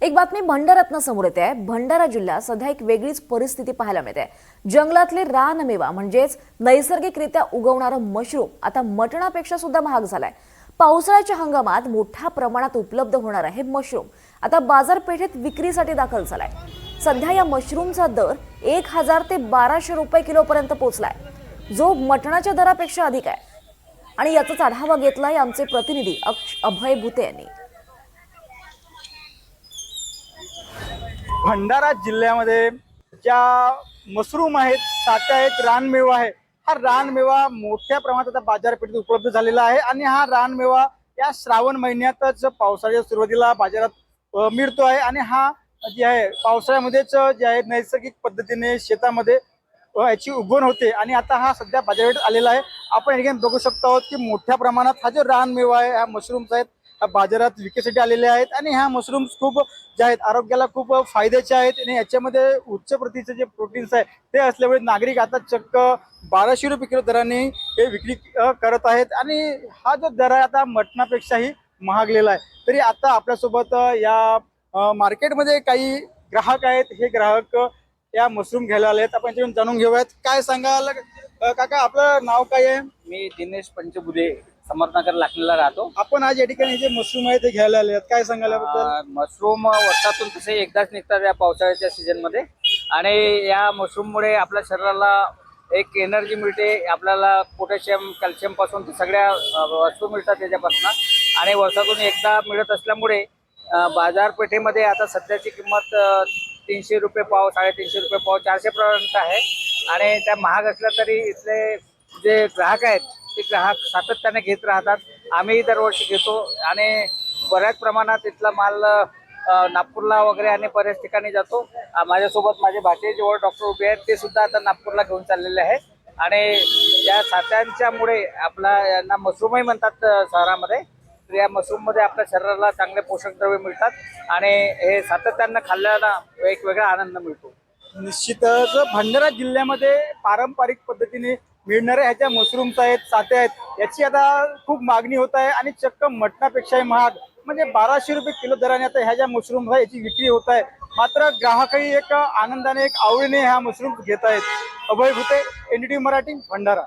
एक बातमी भंडाऱ्यातनं समोर येते आहे। भंडारा जिल्ह्यात सध्या एक वेगळीच परिस्थिती पाहायला मिळते। जंगलातले रानमेवा म्हणजेच नैसर्गिकरित्या उगवणारा मशरूम आता मटणापेक्षा सुद्धा महाग झालाय। पावसाळ्याच्या हंगामात मोठ्या प्रमाणात उपलब्ध होणारा हे मशरूम आता बाजारपेठेत विक्रीसाठी दाखल झालाय। सध्या या मशरूमचा दर 1000 ते 1200 रुपये किलोपर्यंत पोहोचलाय, जो मटणाच्या दरापेक्षा अधिक आहे। आणि याचाच आढावा घेतलाय आमचे प्रतिनिधी अभय भुते यांनी। भंडारा जिल्ह्यामध्ये ज्या मशरूम आहेत, साठे आहेत, रानमेवा आहे, हा रानमेवा मोठ्या प्रमाणात आता बाजारपेठेत उपलब्ध झालेला आहे। आणि हा रानमेवा या श्रावण महिन्यातच पावसाळ्याच्या सुरुवातीला बाजारात मिळतो आहे। आणि हा जे आहे पावसाळ्यामध्येच जे आहे नैसर्गिक पद्धतीने शेतामध्ये याची उगवण होते आणि आता हा सध्या बाजारपेठेत आलेला आहे। आपण ठिकाणी बघू शकतो आहोत की मोठ्या प्रमाणात हा जो रानमेवा आहे, हा मशरूम्स आहेत, हा बाजारात विक्रीसाठी आलेले आहेत। आणि ह्या मशरूम्स खूप जे आहेत आरोग्याला खूप फायद्याचे आहेत आणि याच्यामध्ये उच्च प्रतीचे जे प्रोटीन्स आहे ते असल्यामुळे नागरिक आता चक्क 1200 रुपये किलो दराने हे विक्री करत आहेत। आणि हा जो दर आहे आता मटणापेक्षाही महागलेला आहे। तरी आता आपल्यासोबत या मार्केटमध्ये काही ग्राहक आहेत, हे ग्राहक या मशरूम घ्यायला आले आहेत। आपण याच्यातून जाणून घेऊयात। काय सांगाल काका, आपलं नाव काय आहे? मी दिनेश पंचबुधे, समर्थनगर लाखनीला राहतो। आपण आज या ठिकाणी जे मशरूम आहे ते घ्यायला आले आहेत, काय सांगाल याबद्दल? मशरूम वर्षातून तसे एकदाच निघतात या पावसाळ्याच्या सीझन मध्ये। आणि या मशरूम मुळे आपल्या शरीराला एक एनर्जी मिळते, आपल्याला पोटॅशियम कॅल्शियम पासून सगळ्या वस्तू मिळतात त्याच्यापासून। आणि वर्षातून एकदा मिळत असल्यामुळे बाजारपेठेमध्ये आता सध्याची किंमत 300 रुपये पाव, 350 रुपये पाव, 400 पर्यंत आहे। आणि त्या महाग असल्या तरी इथले जे ग्राहक आहेत ते ग्राहक सातत्याने घेत राहतात। आम्ही दरवर्षी घेतो आणि बऱ्याच प्रमाणात इथला माल नागपूरला वगैरे आणि बऱ्याच ठिकाणी जातो। माझ्यासोबत माझे भाचे जेव्हा डॉक्टर उभे आहेत ते सुद्धा आता नागपूरला घेऊन चाललेले आहेत। आणि या साठ्यांच्यामुळे आपला यांना मशरूमही म्हणतात शहरामध्ये, तर या मशरूममध्ये आपल्या शरीराला चांगले पोषक द्रव्ये मिळतात आणि हे सातत्यानं खाल्ल्याला एक वेगळा आनंद मिळतो। निश्चितच भंडारा जिल्ह्यामध्ये पारंपरिक पद्धतीने मिळणाऱ्या ह्याच्या मशरूम्स आहेत, साठे आहेत, याची आता खूप मागणी होत आहे। आणि चक्क मटणापेक्षाही महाग म्हणजे 1200 रुपये किलो दराने आता ह्या ज्या मशरूम्स आहे याची विक्री होत आहे। मात्र ग्राहकही एक आनंदाने, एक आवडीने ह्या मशरूम्स घेत आहेत। अभय भुते, NDTV मराठी, भंडारा।